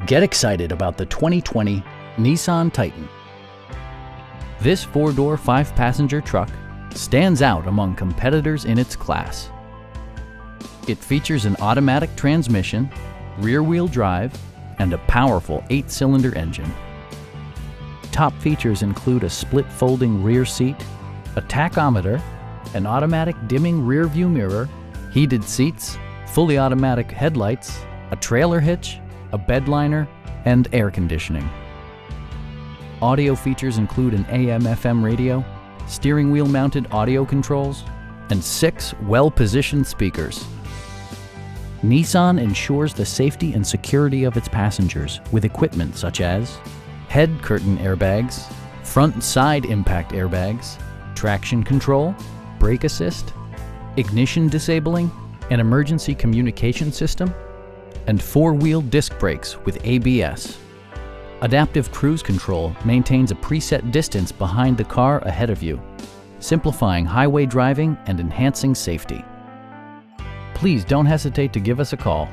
Get excited about the 2020 Nissan Titan. This four-door, five-passenger truck stands out among competitors in its class. It features an automatic transmission, rear-wheel drive, and a powerful 8-cylinder engine. Top features include a split folding rear seat, a tachometer, an automatic dimming rear view mirror, heated seats, fully automatic headlights, a trailer hitch, a bed liner, and air conditioning. Audio features include an AM/FM radio, steering wheel mounted audio controls, and 6 well-positioned speakers. Nissan ensures the safety and security of its passengers with equipment such as head curtain airbags, front and side impact airbags, traction control, brake assist, ignition disabling, an emergency communication system, and 4-wheel disc brakes with ABS. Adaptive Cruise Control maintains a preset distance behind the car ahead of you, simplifying highway driving and enhancing safety. Please don't hesitate to give us a call.